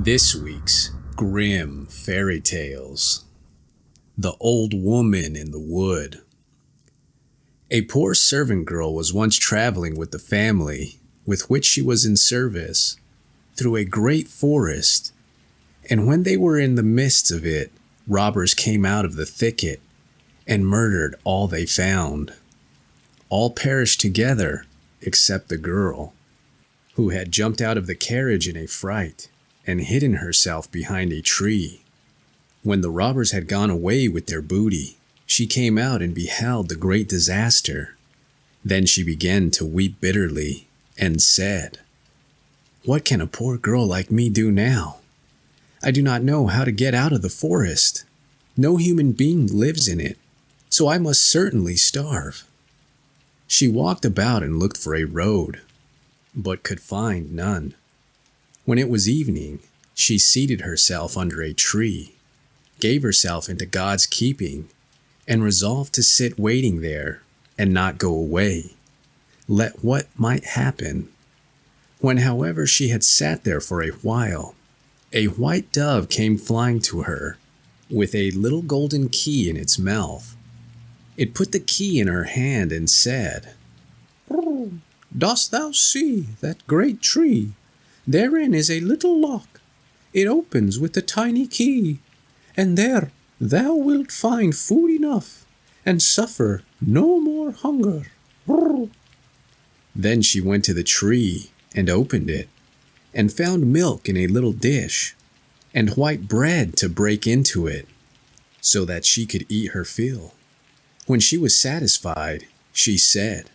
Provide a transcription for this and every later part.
This week's Grimm Fairy Tales. The Old Woman in the Wood. A poor servant girl was once traveling with the family with which she was in service through a great forest, and when they were in the midst of it, robbers came out of the thicket and murdered all they found. All perished together except the girl, who had jumped out of the carriage in a fright and hidden herself behind a tree. When the robbers had gone away with their booty, she came out and beheld the great disaster. Then she began to weep bitterly and said, "What can a poor girl like me do now? I do not know how to get out of the forest. No human being lives in it, so I must certainly starve." She walked about and looked for a road, but could find none. When it was evening, she seated herself under a tree, gave herself into God's keeping, and resolved to sit waiting there and not go away, let what might happen. When, however, she had sat there for a while, a white dove came flying to her with a little golden key in its mouth. It put the key in her hand and said, "Dost thou see that great tree? Therein is a little lock. It opens with a tiny key, and there thou wilt find food enough and suffer no more hunger." Then she went to the tree and opened it, and found milk in a little dish, and white bread to break into it, so that she could eat her fill. When she was satisfied, she said,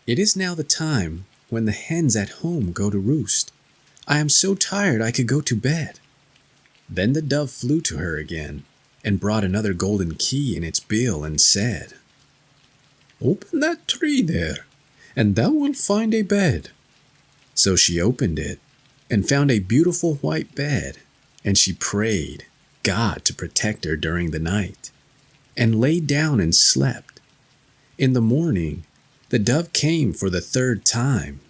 "It is now the time when the hens at home go to roost. I am so tired I could go to bed." Then the dove flew to her again, and brought another golden key in its bill, and said, "Open that tree there, and thou wilt find a bed." So she opened it, and found a beautiful white bed, and she prayed God to protect her during the night, and lay down and slept. In the morning, the dove came for the third time,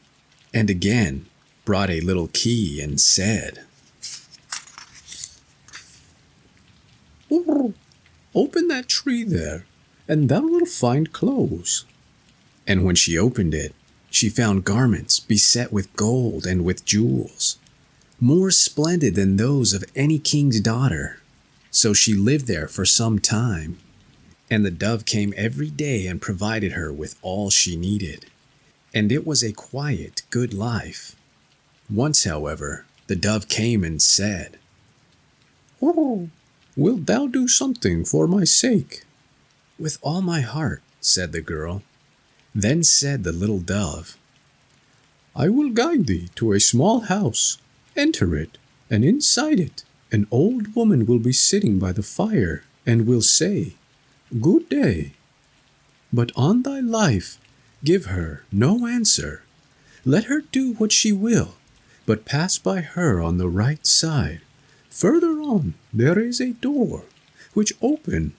and again brought a little key and said, "Open that tree there, and thou wilt find clothes." And when she opened it, she found garments beset with gold and with jewels, more splendid than those of any king's daughter. So she lived there for some time, and the dove came every day and provided her with all she needed, and it was a quiet, good life. Once, however, the dove came and said, "Wilt thou do something for my sake?" "With all my heart," said the girl. Then said the little dove, "I will guide thee to a small house. Enter it, and inside it an old woman will be sitting by the fire, and will say, 'Good day.' But on thy life give her no answer. Let her do what she will, but pass by her on the right side. Further on there is a door, which open,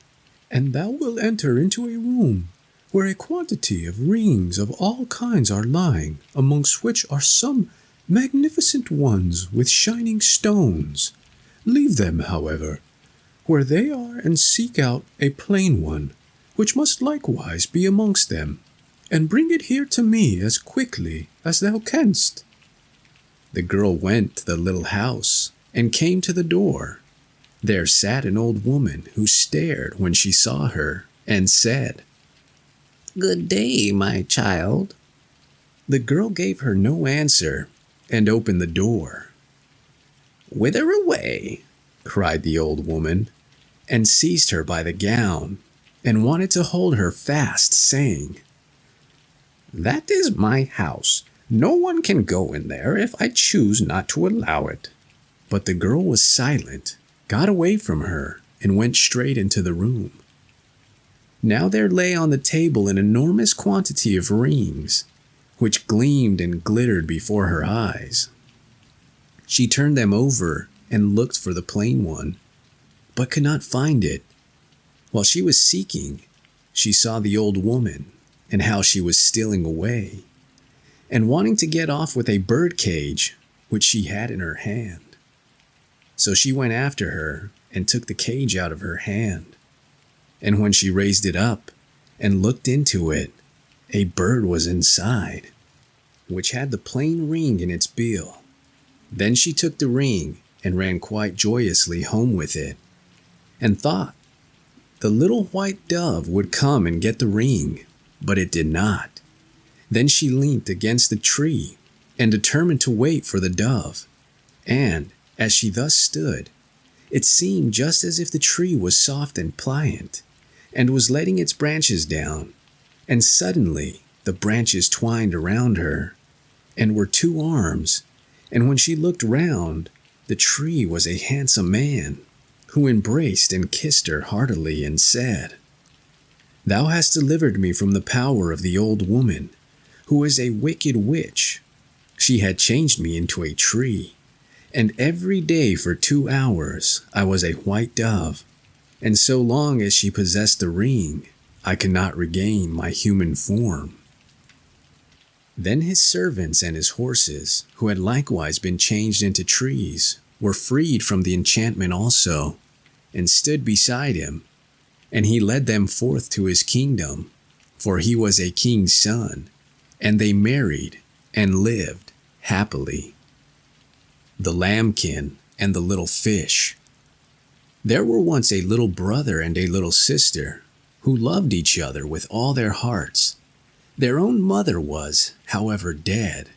and thou wilt enter into a room where a quantity of rings of all kinds are lying, amongst which are some magnificent ones with shining stones. Leave them, however, where they are, and seek out a plain one, which must likewise be amongst them, and bring it here to me as quickly as thou canst." The girl went to the little house and came to the door. There sat an old woman who stared when she saw her and said, "Good day, my child." The girl gave her no answer and opened the door. "Whither away?" cried the old woman, and seized her by the gown and wanted to hold her fast, saying, "That is my house. No one can go in there if I choose not to allow it." But the girl was silent, got away from her, and went straight into the room. Now there lay on the table an enormous quantity of rings, which gleamed and glittered before her eyes. She turned them over and looked for the plain one, but could not find it. While she was seeking, she saw the old woman, and how she was stealing away, and wanting to get off with a bird cage which she had in her hand. So she went after her and took the cage out of her hand. And when she raised it up and looked into it, a bird was inside, which had the plain ring in its bill. Then she took the ring and ran quite joyously home with it, and thought the little white dove would come and get the ring, but it did not. Then she leant against the tree and determined to wait for the dove, and as she thus stood, it seemed just as if the tree was soft and pliant, and was letting its branches down, and suddenly the branches twined around her, and were 2 arms, and when she looked round, the tree was a handsome man, who embraced and kissed her heartily and said, "Thou hast delivered me from the power of the old woman, who is a wicked witch. She had changed me into a tree, and every day for 2 hours I was a white dove, and so long as she possessed the ring, I could not regain my human form." Then his servants and his horses, who had likewise been changed into trees, were freed from the enchantment also, and stood beside him, and he led them forth to his kingdom, for he was a king's son, and they married and lived happily. The Lambkin and the Little Fish. There were once a little brother and a little sister, who loved each other with all their hearts. Their own mother was, however, dead,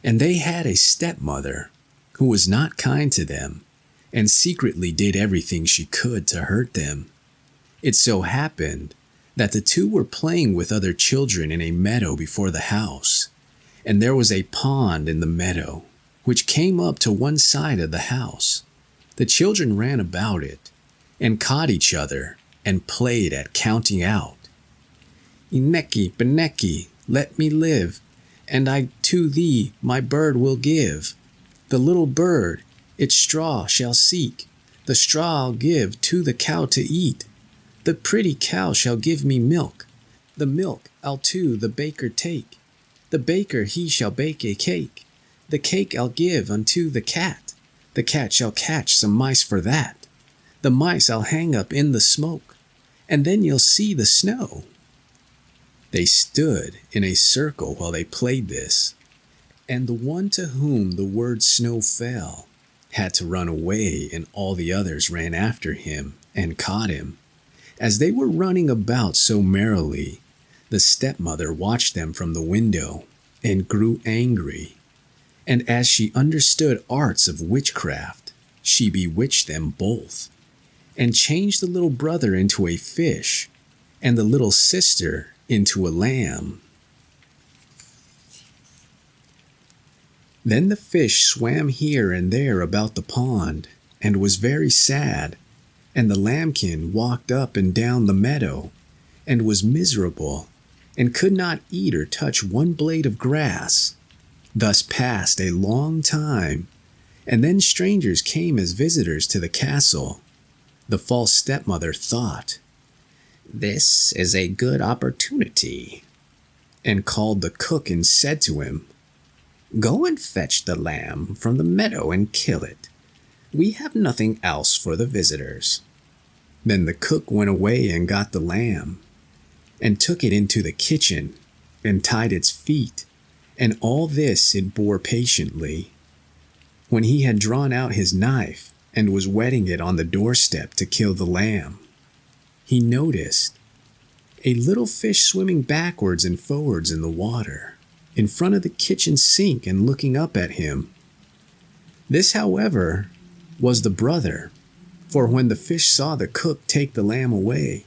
and they had a stepmother who was not kind to them, and secretly did everything she could to hurt them. It so happened that the 2 were playing with other children in a meadow before the house, and there was a pond in the meadow, which came up to one side of the house. The children ran about it, and caught each other, and played at counting out. "Ineki, beneki, let me live, and I to thee my bird will give. The little bird its straw shall seek, the straw I'll give to the cow to eat. The pretty cow shall give me milk, the milk I'll to the baker take. The baker he shall bake a cake, the cake I'll give unto the cat shall catch some mice for that. The mice I'll hang up in the smoke, and then you'll see the snow." They stood in a circle while they played this, and the one to whom the word snow fell had to run away, and all the others ran after him and caught him. As they were running about so merrily, the stepmother watched them from the window and grew angry, and as she understood arts of witchcraft, she bewitched them both, and changed the little brother into a fish, and the little sister into a lamb. Then the fish swam here and there about the pond, and was very sad, and the lambkin walked up and down the meadow, and was miserable, and could not eat or touch one blade of grass. Thus passed a long time, and then strangers came as visitors to the castle. The false stepmother thought, "This is a good opportunity," and called the cook and said to him, "Go and fetch the lamb from the meadow and kill it. We have nothing else for the visitors." Then the cook went away and got the lamb, and took it into the kitchen, and tied its feet, and all this it bore patiently. When he had drawn out his knife, and was whetting it on the doorstep to kill the lamb, he noticed a little fish swimming backwards and forwards in the water, in front of the kitchen sink and looking up at him. This, however, was the brother, for when the fish saw the cook take the lamb away,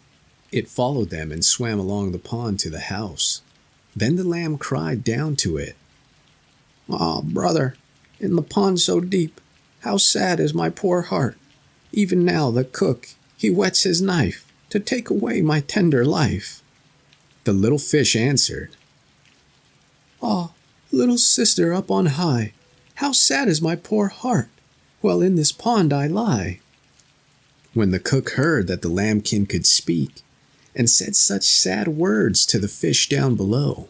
it followed them and swam along the pond to the house. Then the lamb cried down to it, "Ah, brother, in the pond so deep, how sad is my poor heart. Even now the cook, he whets his knife to take away my tender life." The little fish answered, "Ah, little sister up on high, how sad is my poor heart, while in this pond I lie." When the cook heard that the lambkin could speak, and said such sad words to the fish down below,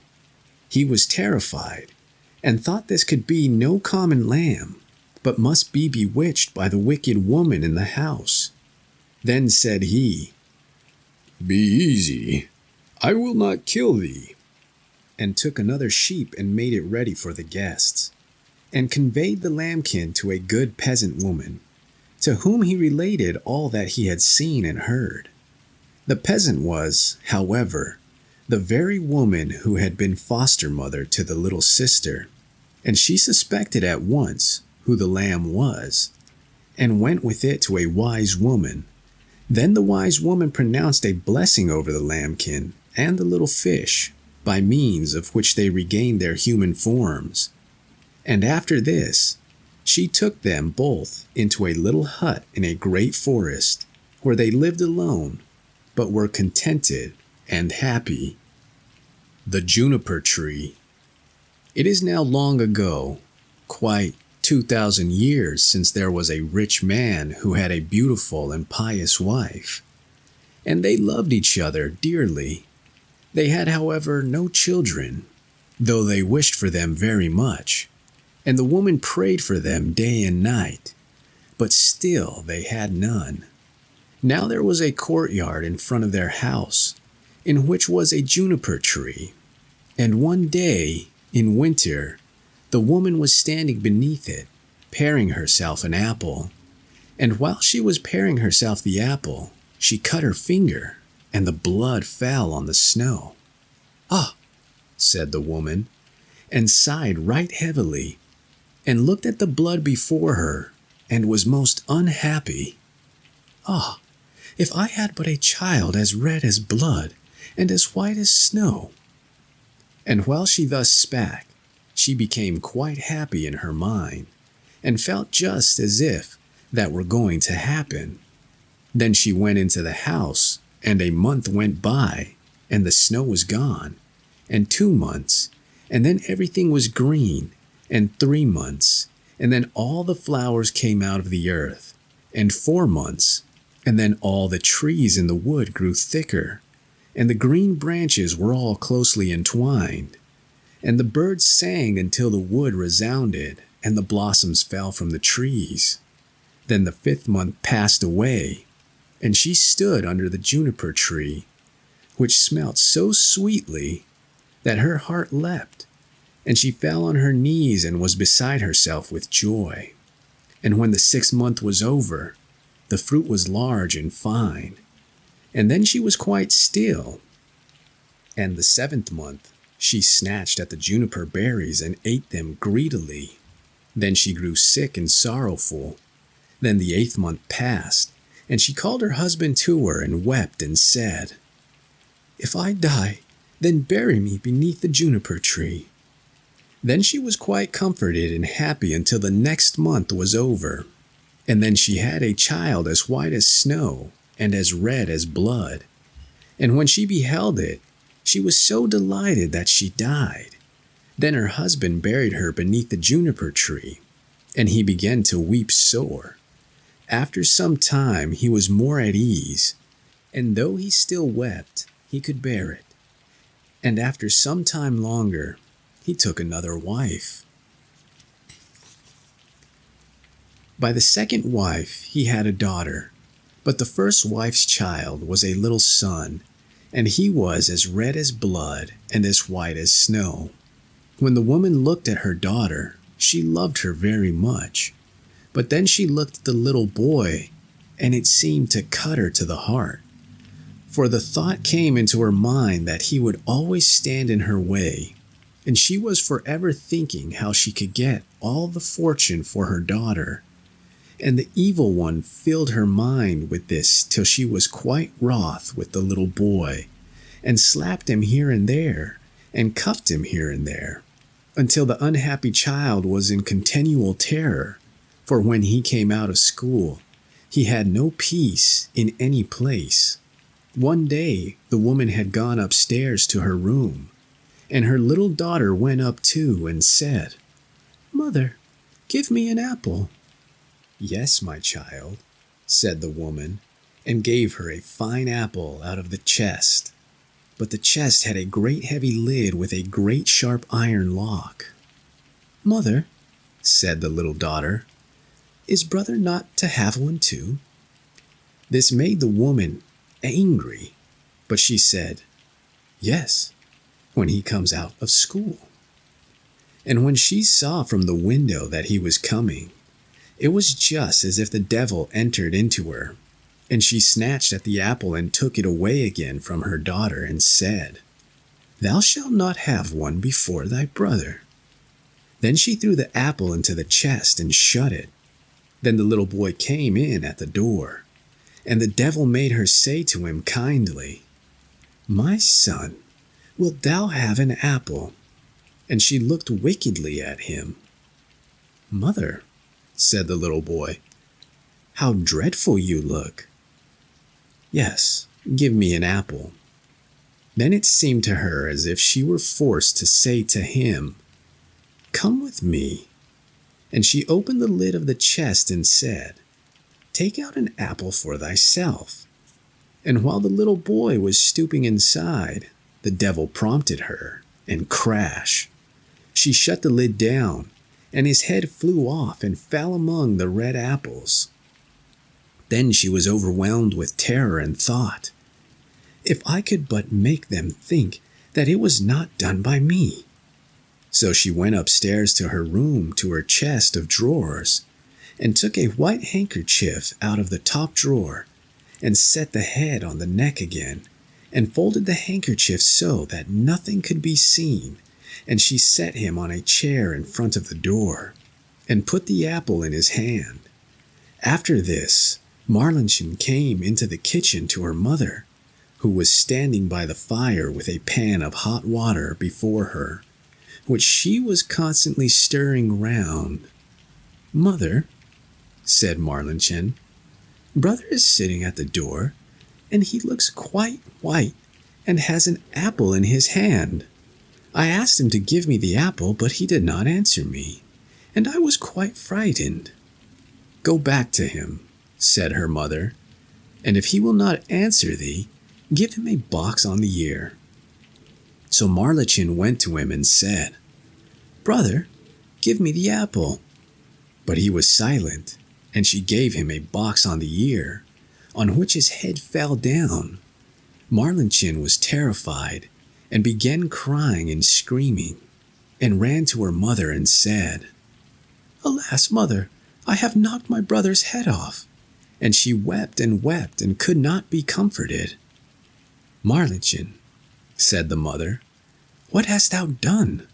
he was terrified, and thought this could be no common lamb, but must be bewitched by the wicked woman in the house. Then said he, "Be easy, I will not kill thee," and took another sheep and made it ready for the guests, and conveyed the lambkin to a good peasant woman, to whom he related all that he had seen and heard. The peasant was, however, the very woman who had been foster mother to the little sister, and she suspected at once who the lamb was, and went with it to a wise woman. Then the wise woman pronounced a blessing over the lambkin and the little fish, by means of which they regained their human forms. And after this, she took them both into a little hut in a great forest, where they lived alone, but were contented and happy. The Juniper Tree. It is now long ago, quite 2,000 years since there was a rich man who had a beautiful and pious wife, and they loved each other dearly. They had, however, no children, though they wished for them very much, and the woman prayed for them day and night, but still they had none. Now there was a courtyard in front of their house, in which was a juniper tree, and one day, in winter, the woman was standing beneath it, paring herself an apple, and while she was paring herself the apple, she cut her finger, and the blood fell on the snow. "Ah," said the woman, and sighed right heavily, and looked at the blood before her, and was most unhappy. "Ah, if I had but a child as red as blood, and as white as snow." And while she thus spake, she became quite happy in her mind, and felt just as if that were going to happen. Then she went into the house, and a month went by, and the snow was gone, and 2 months, and then everything was green, and 3 months, and then all the flowers came out of the earth, and 4 months, and then all the trees in the wood grew thicker, and the green branches were all closely entwined, and the birds sang until the wood resounded, and the blossoms fell from the trees. Then the 5th month passed away, and she stood under the juniper tree, which smelt so sweetly that her heart leapt, and she fell on her knees and was beside herself with joy. And when the 6th month was over, the fruit was large and fine, and then she was quite still. And the 7th month she snatched at the juniper berries and ate them greedily. Then she grew sick and sorrowful. Then the 8th month passed, and she called her husband to her and wept and said, "If I die, then bury me beneath the juniper tree." Then she was quite comforted and happy until the next month was over, and then she had a child as white as snow and as red as blood. And when she beheld it, she was so delighted that she died. Then her husband buried her beneath the juniper tree, and he began to weep sore. After some time he was more at ease, and though he still wept, he could bear it. And after some time longer, he took another wife. By the 2nd wife he had a daughter, but the 1st wife's child was a little son, and he was as red as blood and as white as snow. When the woman looked at her daughter, she loved her very much, but then she looked at the little boy, and it seemed to cut her to the heart. For the thought came into her mind that he would always stand in her way, and she was forever thinking how she could get all the fortune for her daughter. And the evil one filled her mind with this till she was quite wroth with the little boy, and slapped him here and there, and cuffed him here and there, until the unhappy child was in continual terror, for when he came out of school, he had no peace in any place. One day the woman had gone upstairs to her room, and her little daughter went up too and said, "Mother, give me an apple." "Yes, my child," said the woman, and gave her a fine apple out of the chest. But the chest had a great heavy lid with a great sharp iron lock. "Mother," said the little daughter, Is brother not to have one too?" This made the woman angry, but she said, "Yes, when he comes out of school." And when she saw from the window that he was coming, it was just as if the devil entered into her, and she snatched at the apple and took it away again from her daughter and said, "Thou shalt not have one before thy brother." Then she threw the apple into the chest and shut it. Then the little boy came in at the door, and the devil made her say to him kindly, "My son, wilt thou have an apple?" And she looked wickedly at him. "Mother," said the little boy, "how dreadful you look." "Yes, give me an apple." Then it seemed to her as if she were forced to say to him, "Come with me." And she opened the lid of the chest and said, "Take out an apple for thyself." And while the little boy was stooping inside, the devil prompted her, and crash! She shut the lid down, and his head flew off and fell among the red apples. Then she was overwhelmed with terror and thought, "If I could but make them think that it was not done by me." So she went upstairs to her room, to her chest of drawers, and took a white handkerchief out of the top drawer, and set the head on the neck again, and folded the handkerchief so that nothing could be seen, and she set him on a chair in front of the door, and put the apple in his hand. After this, Marlinchen came into the kitchen to her mother, who was standing by the fire with a pan of hot water before her, which she was constantly stirring round. "Mother," said Marlinchen, "brother is sitting at the door, and he looks quite white and has an apple in his hand. I asked him to give me the apple, but he did not answer me, and I was quite frightened." "Go back to him," said her mother, "and if he will not answer thee, give him a box on the ear." So Marlinchen went to him and said, "Brother, give me the apple." But he was silent, and she gave him a box on the ear, on which his head fell down. Marlinchen was terrified, and began crying and screaming, and ran to her mother and said, "Alas, mother, I have knocked my brother's head off." And she wept and could not be comforted. "Marlinchen," said the mother, "what hast thou done?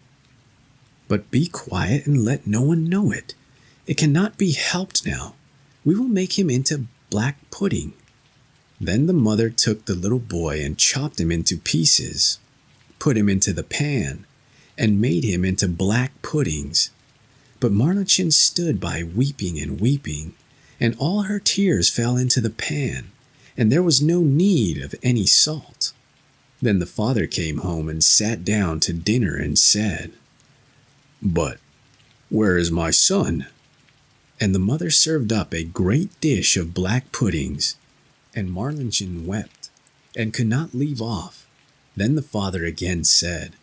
But be quiet and let no one know it. It cannot be helped now. We will make him into black pudding." Then the mother took the little boy and chopped him into pieces, put him into the pan, and made him into black puddings. But Marlinchen stood by weeping, and all her tears fell into the pan, and there was no need of any salt. Then the father came home and sat down to dinner and said, "But where is my son?" And the mother served up a great dish of black puddings, and Marlinchen wept, and could not leave off. Then the father again said,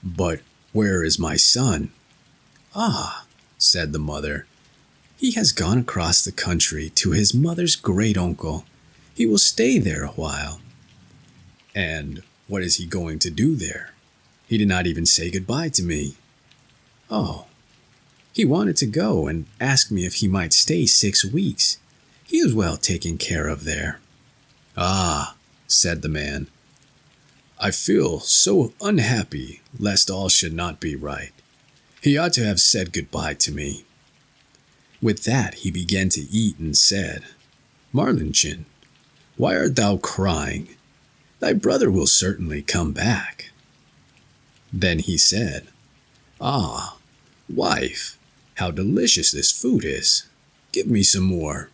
"But where is my son?" "Ah," said the mother, "he has gone across the country to his mother's great uncle. He will stay there a while." "And what is he going to do there? He did not even say goodbye to me." "Oh, he wanted to go and asked me if he might stay 6 weeks. He is well taken care of there." "Ah," said the man, "I feel so unhappy lest all should not be right. He ought to have said goodbye to me." With that he began to eat and said, "Marlinchen, why art thou crying? Thy brother will certainly come back." Then he said, "Ah, wife, how delicious this food is. Give me some more."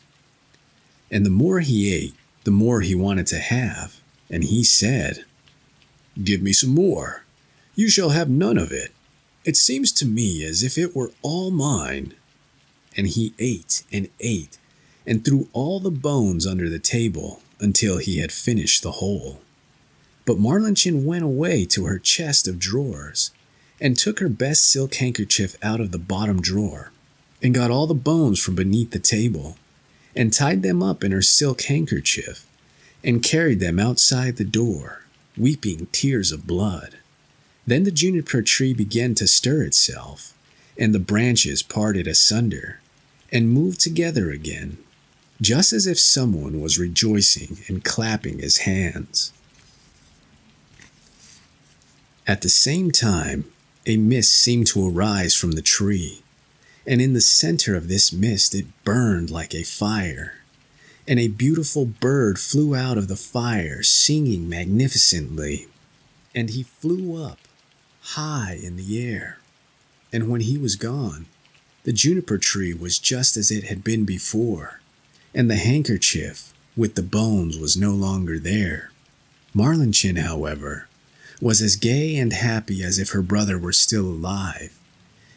And the more he ate, the more he wanted to have, and he said, "Give me some more. You shall have none of it. It seems to me as if it were all mine." And he ate, and threw all the bones under the table until he had finished the whole. But Marlinchen went away to her chest of drawers, and took her best silk handkerchief out of the bottom drawer, and got all the bones from beneath the table, and tied them up in her silk handkerchief, and carried them outside the door, weeping tears of blood. Then the juniper tree began to stir itself, and the branches parted asunder, and moved together again, just as if someone was rejoicing and clapping his hands. At the same time, a mist seemed to arise from the tree, and in the center of this mist it burned like a fire, and a beautiful bird flew out of the fire, singing magnificently, and he flew up high in the air. And when he was gone, the juniper tree was just as it had been before, and the handkerchief with the bones was no longer there. Marlinchen, however, was as gay and happy as if her brother were still alive,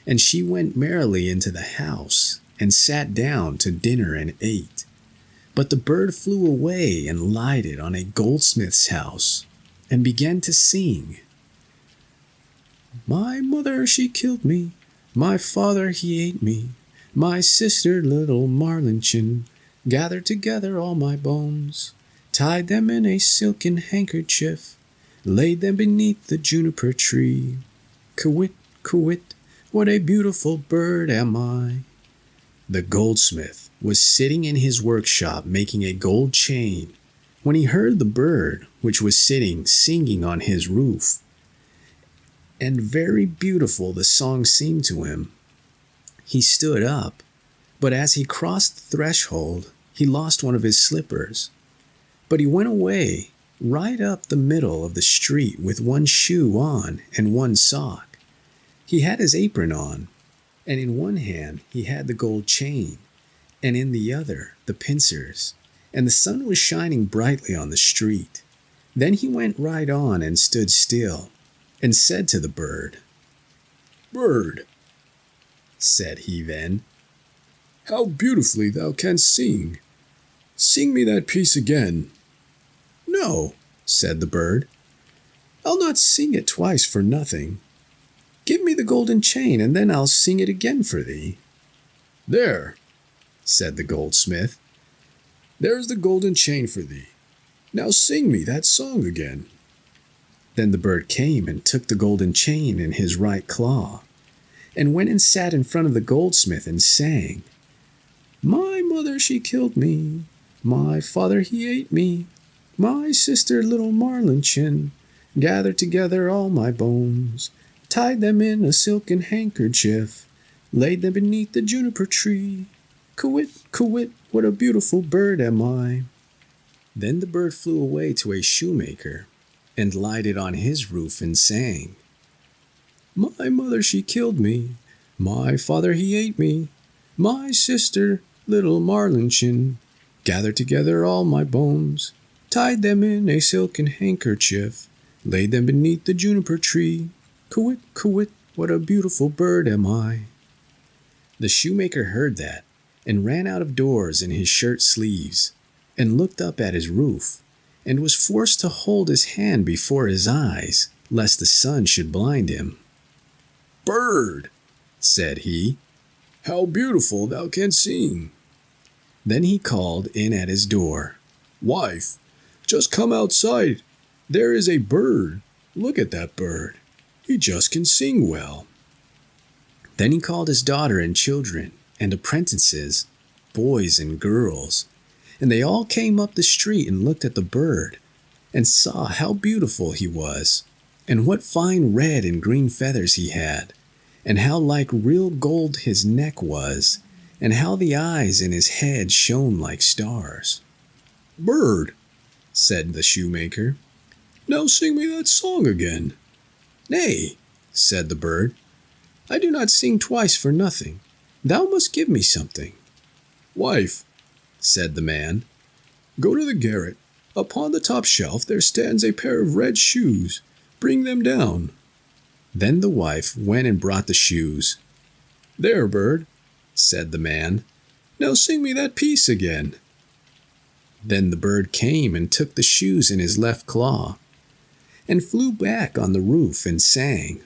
and she went merrily into the house and sat down to dinner and ate. But the bird flew away and lighted on a goldsmith's house and began to sing. My mother, she killed me. My father, he ate me. My sister, little Marlinchen, gathered together all my bones, tied them in a silken handkerchief, laid them beneath the juniper tree. Quit, quit, what a beautiful bird am I. The goldsmith was sitting in his workshop making a gold chain when he heard the bird, which was sitting singing on his roof. And very beautiful the song seemed to him. He stood up, but as he crossed the threshold, he lost one of his slippers. But he went away right up the middle of the street with one shoe on and one sock. He had his apron on, and in one hand he had the gold chain, and in the other the pincers, and the sun was shining brightly on the street. Then he went right on and stood still, and said to the bird, Bird, said he then, how beautifully thou canst sing. Sing me that piece again. No, said the bird, I'll not sing it twice for nothing. Give me the golden chain, and then I'll sing it again for thee. There, said the goldsmith, there's the golden chain for thee. Now sing me that song again. Then the bird came and took the golden chain in his right claw, and went and sat in front of the goldsmith and sang, My mother, she killed me. My father, he ate me. My sister, little Marlinchen, gathered together all my bones, tied them in a silken handkerchief, laid them beneath the juniper tree. Quit, quit, what a beautiful bird am I. Then the bird flew away to a shoemaker, and lighted on his roof and sang, My mother, she killed me. My father, he ate me. My sister, little Marlinchen, gathered together all my bones, tied them in a silken handkerchief, laid them beneath the juniper tree. Quit, quit, what a beautiful bird am I. The shoemaker heard that, and ran out of doors in his shirt sleeves, and looked up at his roof, and was forced to hold his hand before his eyes, lest the sun should blind him. Bird, said he, how beautiful thou canst sing. Then he called in at his door, Wife, just come outside. There is a bird. Look at that bird. He just can sing well. Then he called his daughter and children, and apprentices, boys and girls, and they all came up the street and looked at the bird, and saw how beautiful he was, and what fine red and green feathers he had, and how like real gold his neck was, and how the eyes in his head shone like stars. Bird, said the shoemaker, now sing me that song again. Nay, said the bird, I do not sing twice for nothing. Thou must give me something. Wife, said the man, go to the garret. Upon the top shelf there stands a pair of red shoes. Bring them down. Then the wife went and brought the shoes. There, bird, said the man, now sing me that piece again. Then the bird came and took the shoes in his left claw, and flew back on the roof and sang,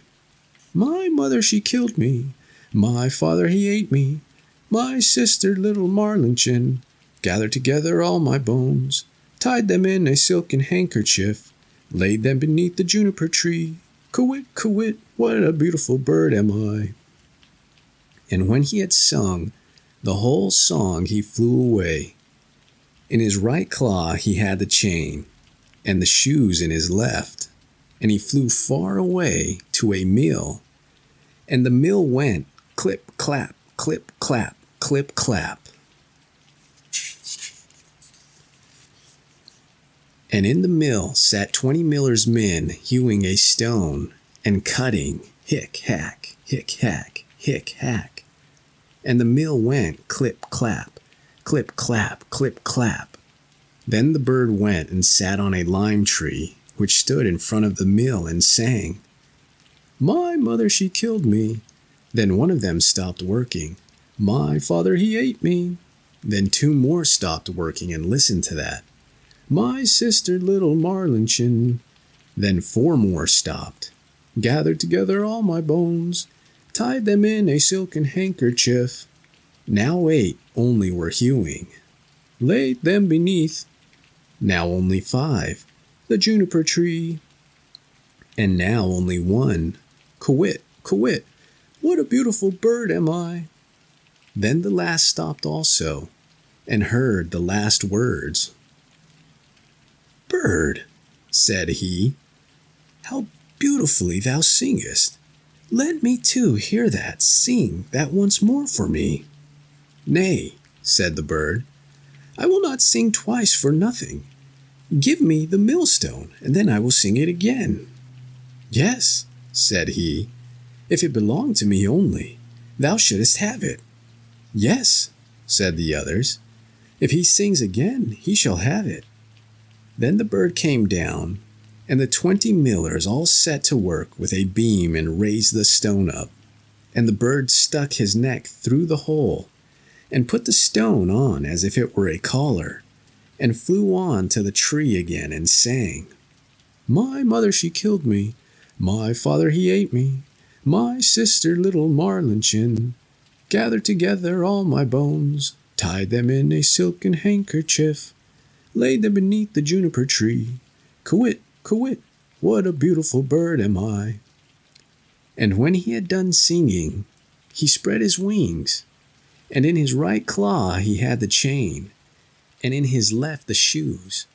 My mother, she killed me. My father, he ate me. My sister little Marlinchin gathered together all my bones, tied them in a silken handkerchief, laid them beneath the juniper tree. Quit, quit, what a beautiful bird am I. And when he had sung the whole song, he flew away. In his right claw he had the chain, and the shoes in his left, and he flew far away to a mill, and the mill went clip, clap, clip, clap, clip, clap. And in the mill sat 20 miller's men hewing a stone and cutting, hick, hack, hick, hack, hick, hack. And the mill went clip, clap, clip, clap, clip, clap. Then the bird went and sat on a lime tree, which stood in front of the mill, and sang, My mother, she killed me. Then one of them stopped working. My father, he ate me. Then 2 more stopped working and listened to that. My sister, little Marlinchin. Then 4 more stopped, gathered together all my bones, tied them in a silken handkerchief. Now 8 only were hewing, laid them beneath. Now only 5, the juniper tree. And now only 1, quit, quit, what a beautiful bird am I. Then the last stopped also, and heard the last words. Bird, said he, how beautifully thou singest. Let me too hear that. Sing that once more for me. Nay, said the bird, I will not sing twice for nothing. Give me the millstone, and then I will sing it again. Yes, said he, if it belonged to me only, thou shouldest have it. Yes, said the others, if he sings again, he shall have it. Then the bird came down, and the 20 millers all set to work with a beam and raised the stone up. And the bird stuck his neck through the hole, and put the stone on as if it were a collar, and flew on to the tree again and sang, My mother, she killed me. My father, he ate me. My sister, little Marlinchin, gathered together all my bones, tied them in a silken handkerchief, laid them beneath the juniper tree. Quit, quit, what a beautiful bird am I. And when he had done singing, he spread his wings, and in his right claw he had the chain, and in his left the shoes,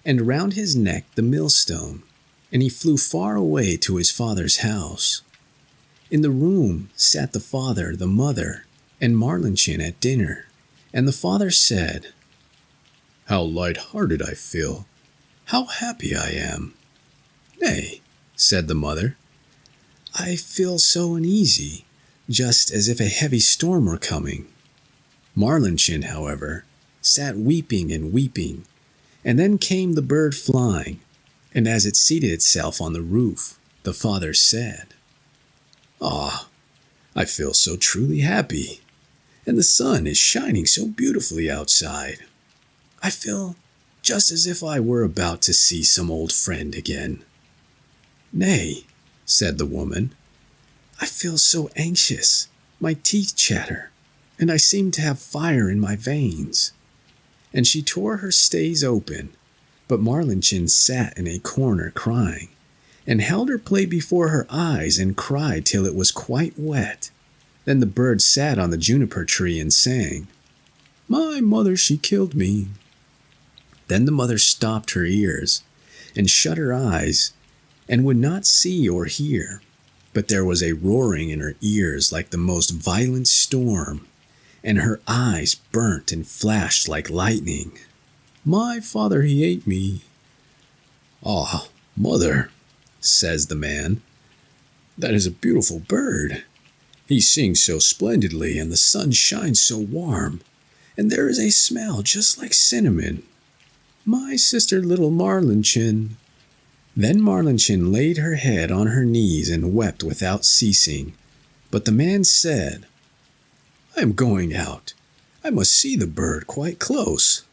and round his neck the millstone, and he flew far away to his father's house. In the room sat the father, the mother, and Marlinchin at dinner, and the father said, How light-hearted I feel, how happy I am. Nay, said the mother, I feel so uneasy, just as if a heavy storm were coming. Marlinchin, however, sat weeping and weeping, and then came the bird flying, and as it seated itself on the roof, the father said, Ah, I feel so truly happy, and the sun is shining so beautifully outside. I feel just as if I were about to see some old friend again. Nay, said the woman, I feel so anxious, my teeth chatter, and I seem to have fire in my veins. And she tore her stays open, but Marlinchin sat in a corner crying, and held her plate before her eyes and cried till it was quite wet. Then the bird sat on the juniper tree and sang, My mother, she killed me. Then the mother stopped her ears, and shut her eyes, and would not see or hear, but there was a roaring in her ears like the most violent storm, and her eyes burnt and flashed like lightning. My father, he ate me. Ah, mother, says the man, that is a beautiful bird. He sings so splendidly, and the sun shines so warm, and there is a smell just like cinnamon. My sister, little Marlinchin. Then Marlinchin laid her head on her knees and wept without ceasing. But the man said, I am going out. I must see the bird quite close.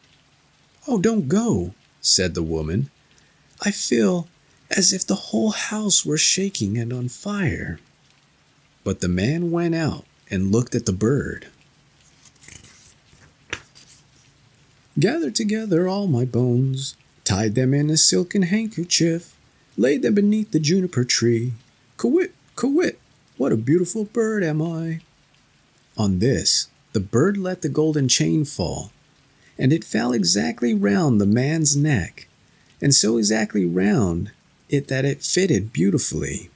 Oh, don't go, said the woman. I feel as if the whole house were shaking and on fire. But the man went out and looked at the bird. Gathered together all my bones, tied them in a silken handkerchief, laid them beneath the juniper tree. Quit, quit, what a beautiful bird am I. On this, the bird let the golden chain fall, and it fell exactly round the man's neck, and so exactly round it that it fitted beautifully.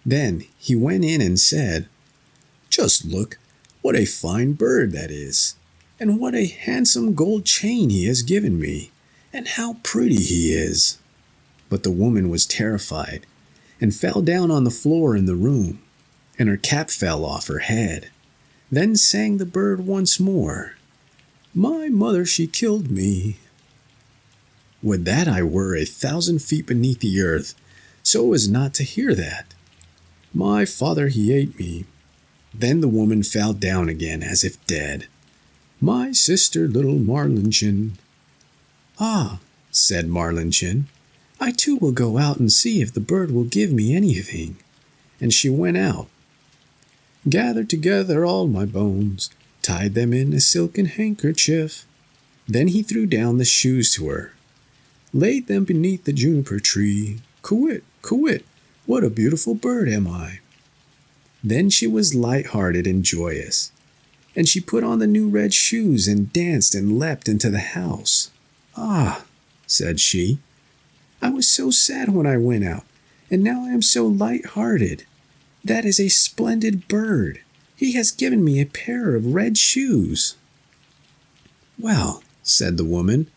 Then he went in and said, "Just look, what a fine bird that is, and what a handsome gold chain he has given me, and how pretty he is." But the woman was terrified, and fell down on the floor in the room, and her cap fell off her head. Then sang the bird once more, "My mother she killed me." Would that I were 1,000 feet beneath the earth, so as not to hear that. My father he ate me. Then the woman fell down again as if dead. My sister little Marlinchen. "Ah," said Marlinchen, "I too will go out and see if the bird will give me anything." And she went out. Gathered together all my bones, tied them in a silken handkerchief. Then he threw down the shoes to her, laid them beneath the juniper tree. Quit, quit, what a beautiful bird am I. Then she was light-hearted and joyous, and she put on the new red shoes and danced and leapt into the house. "Ah," said she, "I was so sad when I went out, and now I am so light-hearted. That is a splendid bird. He has given me a pair of red shoes." "Well," said the woman,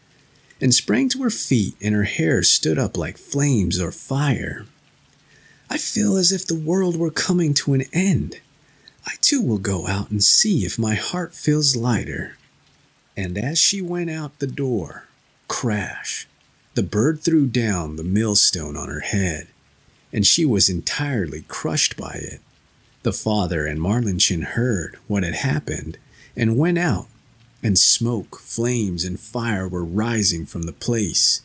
and sprang to her feet, and her hair stood up like flames or fire. "I feel as if the world were coming to an end. I too will go out and see if my heart feels lighter." And as she went out the door, crash, the bird threw down the millstone on her head, and she was entirely crushed by it. The father and Marlinchen heard what had happened, and went out, and smoke, flames, and fire were rising from the place.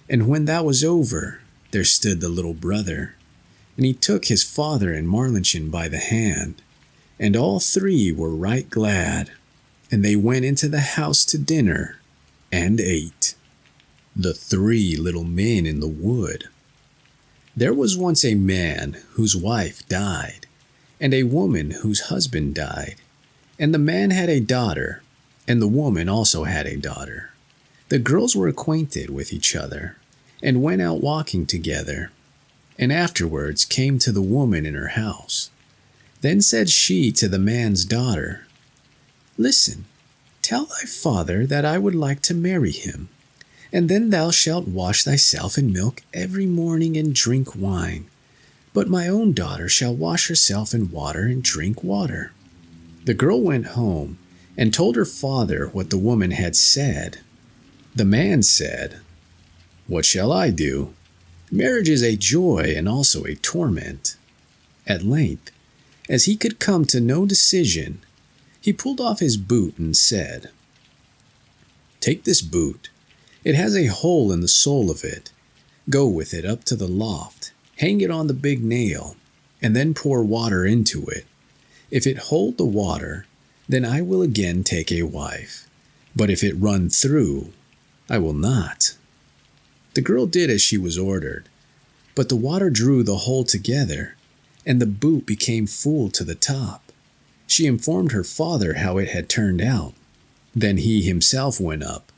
And when that was over, there stood the little brother, and he took his father and Marlinchen by the hand, and all three were right glad, and they went into the house to dinner, and ate. The Three Little Men in the Wood. There was once a man whose wife died, and a woman whose husband died, and the man had a daughter, and the woman also had a daughter. The girls were acquainted with each other, and went out walking together, and afterwards came to the woman in her house. Then said she to the man's daughter, "Listen, tell thy father that I would like to marry him, and then thou shalt wash thyself in milk every morning and drink wine. But my own daughter shall wash herself in water and drink water." The girl went home and told her father what the woman had said. The man said, "What shall I do? Marriage is a joy and also a torment." At length, as he could come to no decision, he pulled off his boot and said, "Take this boot. It has a hole in the sole of it. Go with it up to the loft, hang it on the big nail, and then pour water into it. If it hold the water, then I will again take a wife. But if it run through, I will not." The girl did as she was ordered, but the water drew the hole together, and the boot became full to the top. She informed her father how it had turned out. Then he himself went up,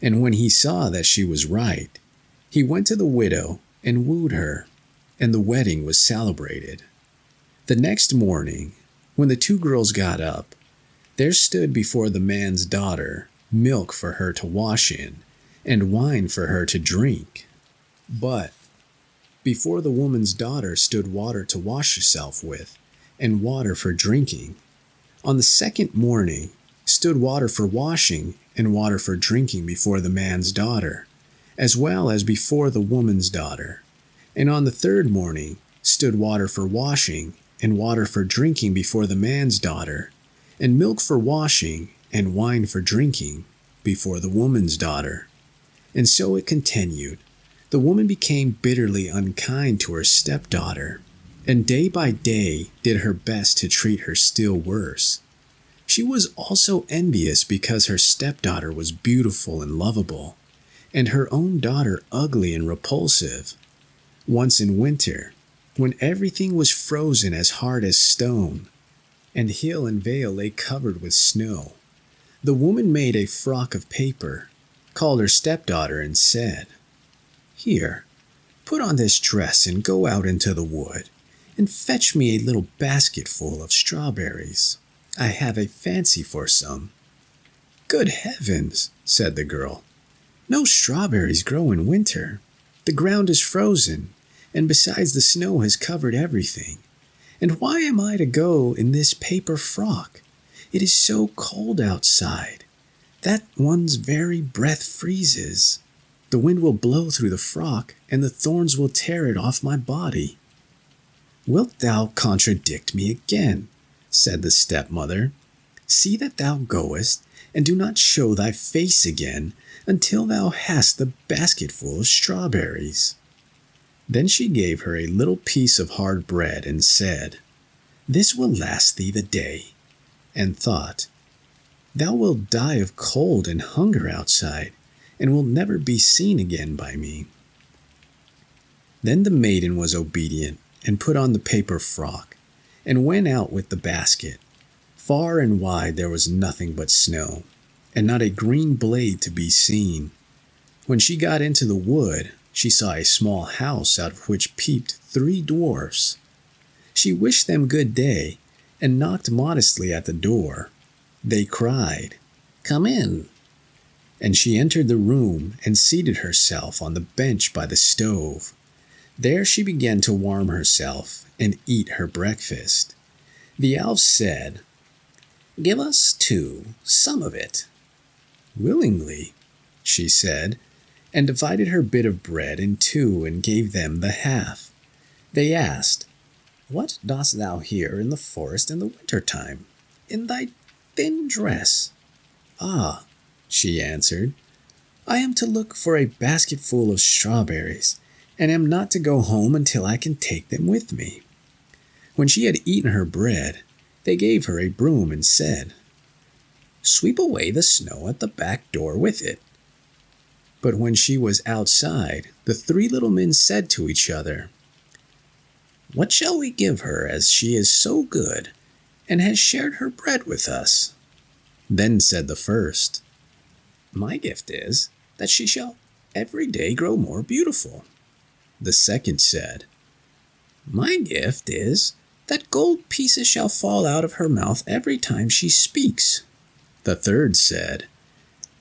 and when he saw that she was right, he went to the widow and wooed her, and the wedding was celebrated. The next morning, when the two girls got up, there stood before the man's daughter milk for her to wash in, and wine for her to drink. But before the woman's daughter stood water to wash herself with, and water for drinking. On the second morning stood water for washing and water for drinking before the man's daughter, as well as before the woman's daughter. And on the third morning stood water for washing and water for drinking before the man's daughter, and milk for washing and wine for drinking before the woman's daughter. And so it continued. The woman became bitterly unkind to her stepdaughter, and day by day did her best to treat her still worse. She was also envious because her stepdaughter was beautiful and lovable, and her own daughter ugly and repulsive. Once in winter, when everything was frozen as hard as stone, and hill and vale lay covered with snow, the woman made a frock of paper, called her stepdaughter, and said, "Here, put on this dress and go out into the wood, and fetch me a little basketful of strawberries. I have a fancy for some." "Good heavens," said the girl. "No strawberries grow in winter. The ground is frozen, and besides the snow has covered everything. And why am I to go in this paper frock? It is so cold outside that one's very breath freezes. The wind will blow through the frock, and the thorns will tear it off my body." "Wilt thou contradict me again?" said the stepmother. "See that thou goest, and do not show thy face again until thou hast the basketful of strawberries." Then she gave her a little piece of hard bread and said, "This will last thee the day," and thought, "Thou wilt die of cold and hunger outside, and will never be seen again by me." Then the maiden was obedient and put on the paper frock, and went out with the basket. Far and wide there was nothing but snow, and not a green blade to be seen. When she got into the wood, she saw a small house out of which peeped 3 dwarfs. She wished them good day, and knocked modestly at the door. They cried, "Come in." And she entered the room and seated herself on the bench by the stove. There she began to warm herself and eat her breakfast. The elf said, "Give us too some of it." "Willingly," she said, and divided her bit of bread in 2 and gave them the half. They asked, "What dost thou here in the forest in the winter time, in thy thin dress?" "Ah," she answered, "I am to look for a basketful of strawberries, and am not to go home until I can take them with me." When she had eaten her bread, they gave her a broom and said, "Sweep away the snow at the back door with it." But when she was outside, the 3 little men said to each other, "What shall we give her, as she is so good, and has shared her bread with us?" Then said the first, "My gift is, that she shall every day grow more beautiful." The second said, "My gift is, that gold pieces shall fall out of her mouth every time she speaks." The third said,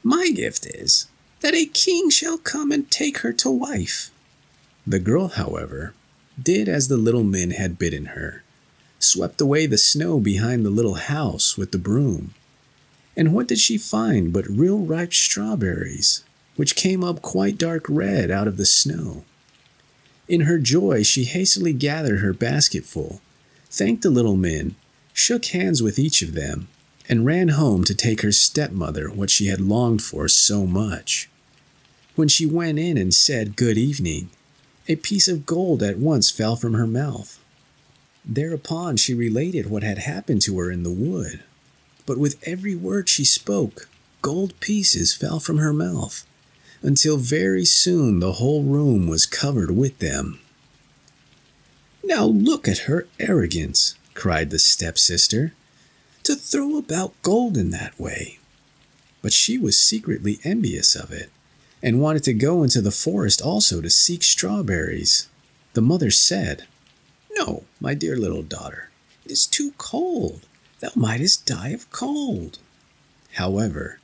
"My gift is, that a king shall come and take her to wife." The girl, however, did as the little men had bidden her, swept away the snow behind the little house with the broom. And what did she find but real ripe strawberries, which came up quite dark red out of the snow? In her joy she hastily gathered her basketful, thanked the little men, shook hands with each of them, and ran home to take her stepmother what she had longed for so much. When she went in and said good evening, a piece of gold at once fell from her mouth. Thereupon she related what had happened to her in the wood, but with every word she spoke, gold pieces fell from her mouth, until very soon the whole room was covered with them. "Now look at her arrogance," cried the stepsister, "to throw about gold in that way." But she was secretly envious of it, and wanted to go into the forest also to seek strawberries. The mother said, "No, my dear little daughter, it is too cold. Thou mightest die of cold." However,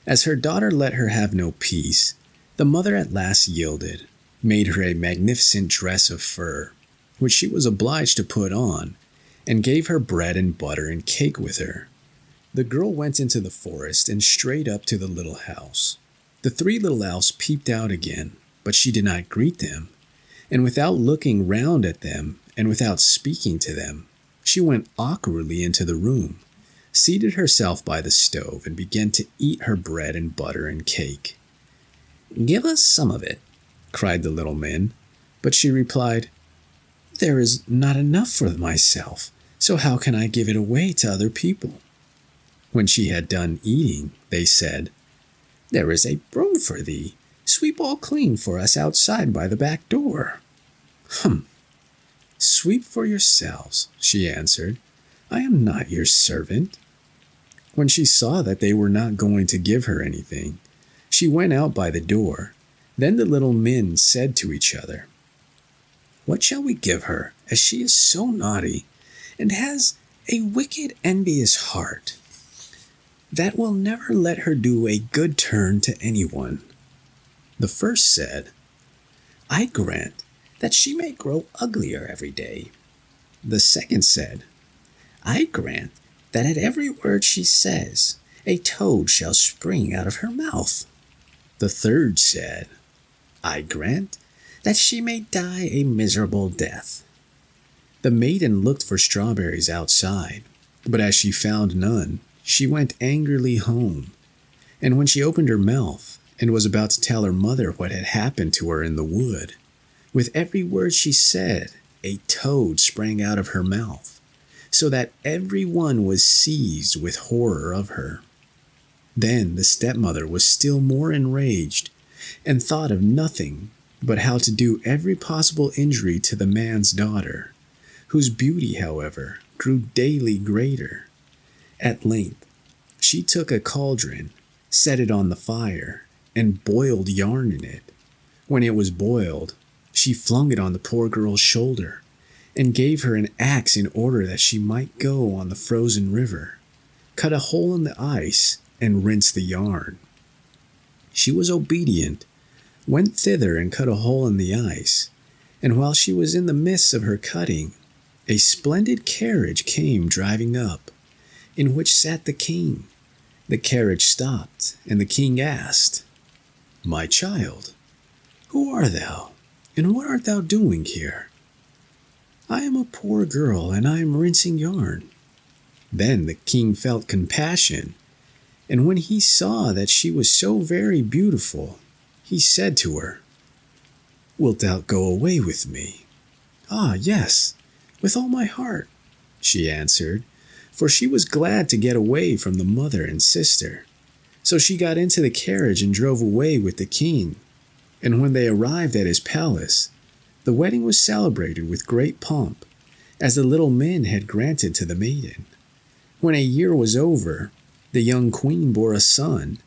as her daughter let her have no peace, the mother at last yielded, made her a magnificent dress of fur, which she was obliged to put on, and gave her bread and butter and cake with her. The girl went into the forest and straight up to the little house. The 3 little elves peeped out again, but she did not greet them, and without looking round at them, and without speaking to them, she went awkwardly into the room, seated herself by the stove, and began to eat her bread and butter and cake. "Give us some of it," cried the little men, but she replied, "There is not enough for myself, so how can I give it away to other people?" When she had done eating, they said, "There is a broom for thee. Sweep all clean for us outside by the back door." "Hum, sweep for yourselves," she answered. "I am not your servant." When she saw that they were not going to give her anything, she went out by the door. Then the little men said to each other, "What shall we give her, as she is so naughty, and has a wicked, envious heart, that will never let her do a good turn to anyone?" The first said, "I grant that she may grow uglier every day." The second said, "I grant that at every word she says, a toad shall spring out of her mouth." The third said, "I grant that she may die a miserable death." The maiden looked for strawberries outside, but as she found none, she went angrily home. And when she opened her mouth and was about to tell her mother what had happened to her in the wood, with every word she said, a toad sprang out of her mouth, so that every one was seized with horror of her. Then the stepmother was still more enraged, and thought of nothing but how to do every possible injury to the man's daughter, whose beauty, however, grew daily greater. At length, she took a cauldron, set it on the fire, and boiled yarn in it. When it was boiled, she flung it on the poor girl's shoulder, and gave her an axe in order that she might go on the frozen river, cut a hole in the ice, and rinse the yarn. She was obedient, went thither and cut a hole in the ice, and while she was in the midst of her cutting, a splendid carriage came driving up, in which sat the king. The carriage stopped, and the king asked, "My child, who art thou, and what art thou doing here?" "I am a poor girl, and I am rinsing yarn." Then the king felt compassion, and when he saw that she was so very beautiful, he said to her, "Wilt thou go away with me?" "Ah, yes, with all my heart," she answered, for she was glad to get away from the mother and sister. So she got into the carriage and drove away with the king. And when they arrived at his palace, the wedding was celebrated with great pomp, as the little men had granted to the maiden. When a year was over, the young queen bore a son,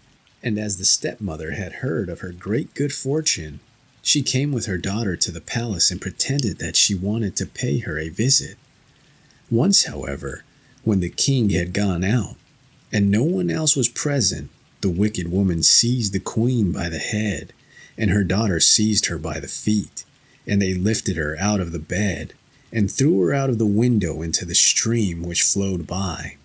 and as the stepmother had heard of her great good fortune, she came with her daughter to the palace and pretended that she wanted to pay her a visit. Once, however, when the king had gone out, and no one else was present, the wicked woman seized the queen by the head, and her daughter seized her by the feet, and they lifted her out of the bed, and threw her out of the window into the stream which flowed by.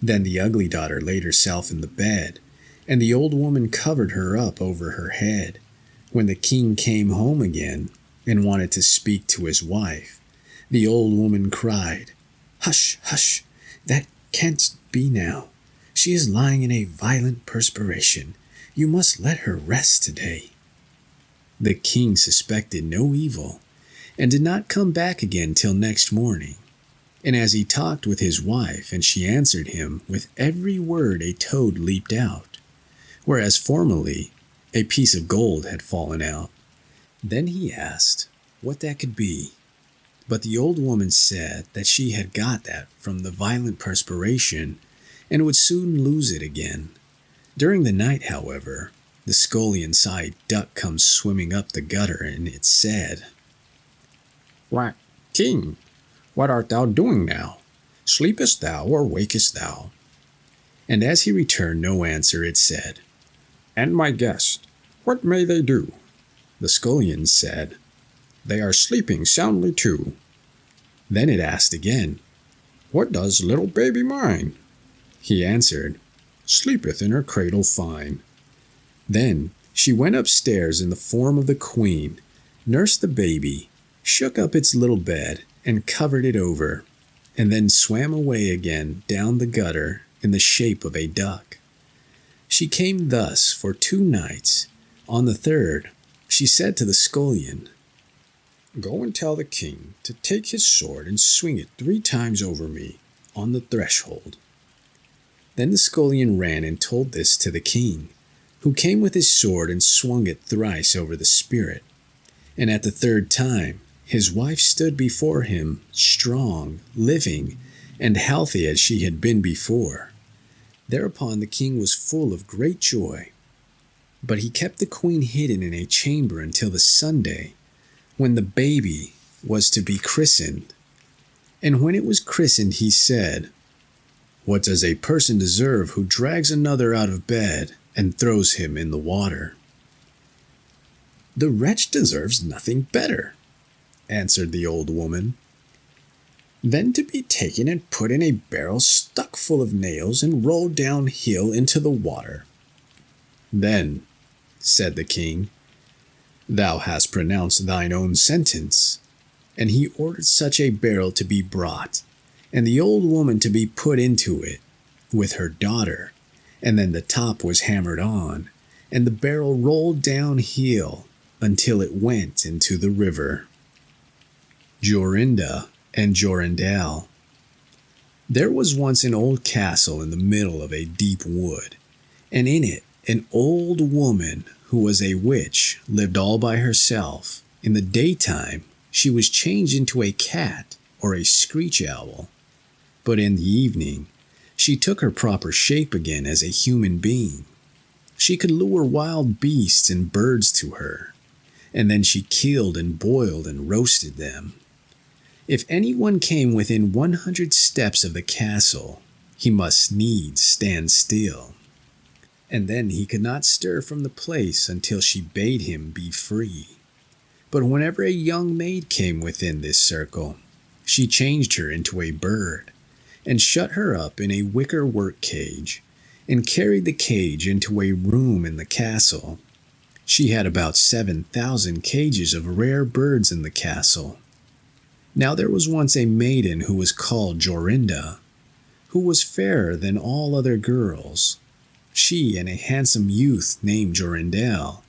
Then the ugly daughter laid herself in the bed, and the old woman covered her up over her head. When the king came home again, and wanted to speak to his wife, the old woman cried, "Hush, hush! That can't be now. She is lying in a violent perspiration. You must let her rest today." The king suspected no evil, and did not come back again till next morning. And as he talked with his wife, and she answered him, with every word a toad leaped out, whereas formerly a piece of gold had fallen out. Then he asked what that could be. But the old woman said that she had got that from the violent perspiration, and would soon lose it again. During the night, however, the scullion-eyed duck comes swimming up the gutter, and it said, "Why, king, what art thou doing now? Sleepest thou, or wakest thou?" And as he returned no answer, it said, "And my guest, what may they do?" The scullion said, "They are sleeping soundly too." Then it asked again, "What does little baby mine?" He answered, "Sleepeth in her cradle fine." Then she went upstairs in the form of the queen, nursed the baby, shook up its little bed, and covered it over, and then swam away again down the gutter in the shape of a duck. She came thus for 2 nights. On the third, she said to the scullion, "Go and tell the king to take his sword and swing it 3 times over me on the threshold." Then the scullion ran and told this to the king, who came with his sword and swung it thrice over the spirit. And at the third time, his wife stood before him, strong, living, and healthy as she had been before. Thereupon the king was full of great joy. But he kept the queen hidden in a chamber until the Sunday, when the baby was to be christened. And when it was christened, he said, "What does a person deserve who drags another out of bed and throws him in the water?" "The wretch deserves nothing better," answered the old woman, "than to be taken and put in a barrel stuck full of nails and rolled downhill into the water." "Then," said the king, "thou hast pronounced thine own sentence." And he ordered such a barrel to be brought, and the old woman to be put into it, with her daughter, and then the top was hammered on, and the barrel rolled downhill until it went into the river. Jorinda and Jorindel. There was once an old castle in the middle of a deep wood, and in it an old woman who was a witch lived all by herself. In the daytime she was changed into a cat or a screech owl, but in the evening she took her proper shape again as a human being. She could lure wild beasts and birds to her, and then she killed and boiled and roasted them. If anyone came within 100 steps of the castle, he must needs stand still, and then he could not stir from the place until she bade him be free. But whenever a young maid came within this circle, she changed her into a bird, and shut her up in a wicker work cage, and carried the cage into a room in the castle. She had about 7,000 cages of rare birds in the castle. Now there was once a maiden who was called Jorinda, who was fairer than all other girls. She and a handsome youth named Jorindel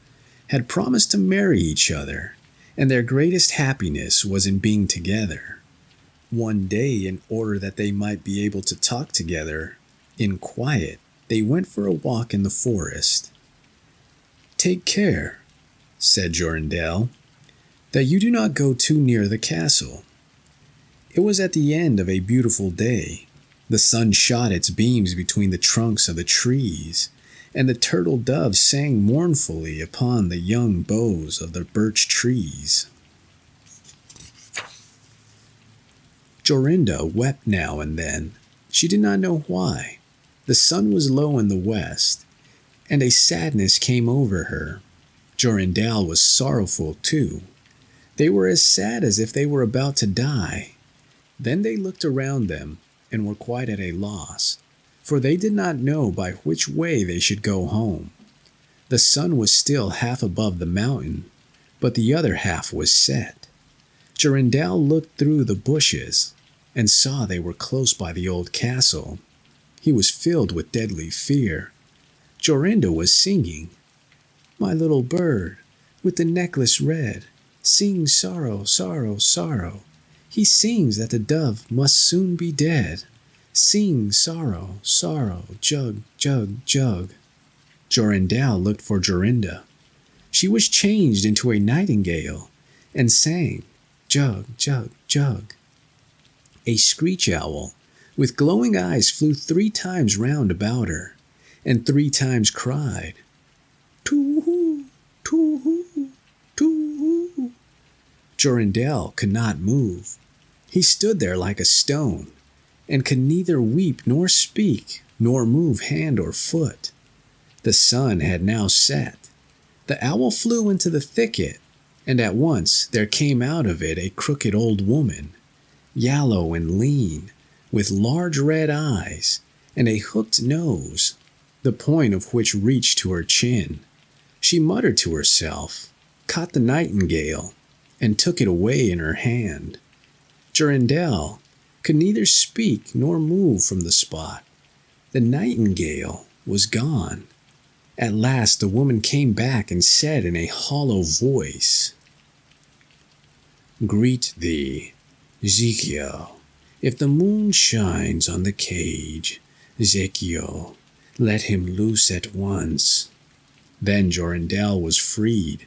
had promised to marry each other, and their greatest happiness was in being together. One day, in order that they might be able to talk together in quiet, they went for a walk in the forest. "Take care," said Jorindel, "that you do not go too near the castle." It was at the end of a beautiful day. The sun shot its beams between the trunks of the trees, and the turtle doves sang mournfully upon the young boughs of the birch trees. Jorinda wept now and then. She did not know why. The sun was low in the west, and a sadness came over her. Jorindel was sorrowful too. They were as sad as if they were about to die. Then they looked around them and were quite at a loss, for they did not know by which way they should go home. The sun was still half above the mountain, but the other half was set. Jorindel looked through the bushes and saw they were close by the old castle. He was filled with deadly fear. Jorinda was singing, "My little bird, with the necklace red, sings sorrow, sorrow, sorrow. He sings that the dove must soon be dead. Sing sorrow, sorrow, jug, jug, jug." Jorindel looked for Jorinda. She was changed into a nightingale and sang, "Jug, jug, jug." A screech owl with glowing eyes flew 3 times round about her, and 3 times cried, "Too-hoo, too-hoo, too-hoo." Jorindel could not move. He stood there like a stone, and could neither weep nor speak, nor move hand or foot. The sun had now set. The owl flew into the thicket, and at once there came out of it a crooked old woman, yellow and lean, with large red eyes and a hooked nose, the point of which reached to her chin. She muttered to herself, caught the nightingale, and took it away in her hand. Jorindel could neither speak nor move from the spot. The nightingale was gone. At last the woman came back and said in a hollow voice, "Greet thee, Ezekiel. If the moon shines on the cage, Zekio, let him loose at once." Then Jorindel was freed.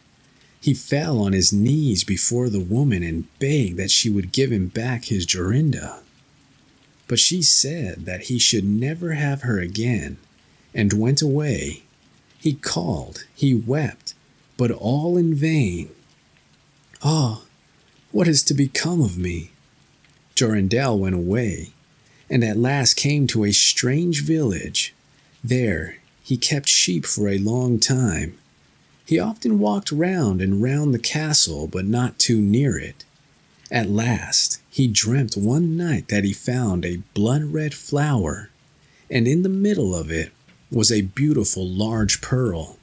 He fell on his knees before the woman and begged that she would give him back his Jorinda. But she said that he should never have her again, and went away. He called, he wept, but all in vain. "Ah, what is to become of me?" Jorindel went away, and at last came to a strange village. There he kept sheep for a long time. He often walked round and round the castle, but not too near it. At last he dreamt one night that he found a blood-red flower, and in the middle of it was a beautiful large pearl.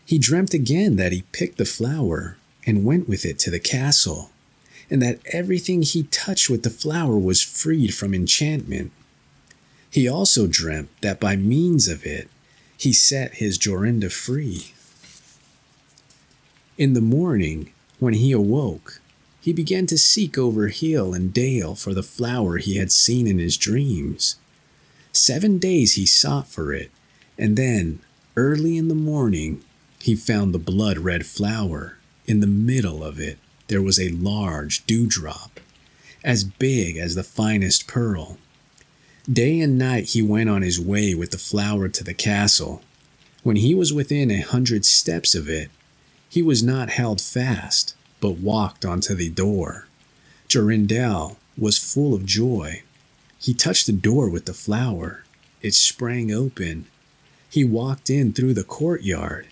He dreamt again that he picked the flower and went with it to the castle, and that everything he touched with the flower was freed from enchantment. He also dreamt that by means of it he set his Jorinda free. In the morning, when he awoke, he began to seek over hill and dale for the flower he had seen in his dreams. 7 days he sought for it, and then, early in the morning, he found the blood-red flower. In the middle of it there was a large dewdrop, as big as the finest pearl. Day and night he went on his way with the flower to the castle. When he was within 100 steps of it, he was not held fast, but walked onto the door. Jorindel was full of joy. He touched the door with the flower. It sprang open. He walked in through the courtyard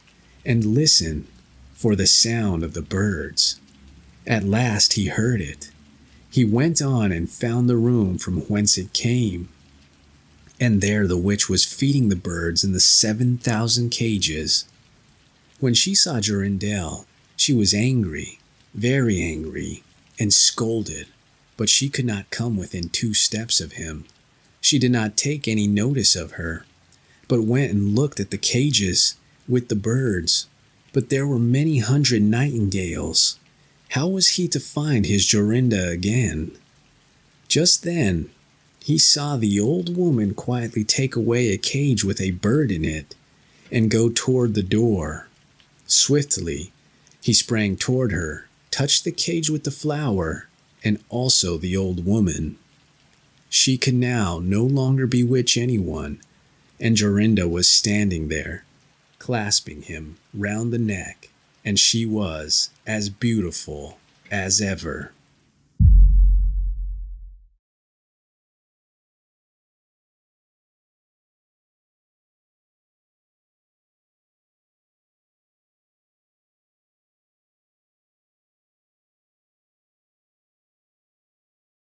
and listened for the sound of the birds. At last he heard it. He went on and found the room from whence it came. And there the witch was feeding the birds in the 7,000 cages. When she saw Jorindel, she was angry, very angry, and scolded, but she could not come within 2 steps of him. She did not take any notice of her, but went and looked at the cages with the birds. But there were many hundred nightingales. How was he to find his Jorinda again? Just then, he saw the old woman quietly take away a cage with a bird in it and go toward the door. Swiftly, he sprang toward her, touched the cage with the flower, and also the old woman. She could now no longer bewitch anyone, and Jorinda was standing there, clasping him round the neck, and she was as beautiful as ever.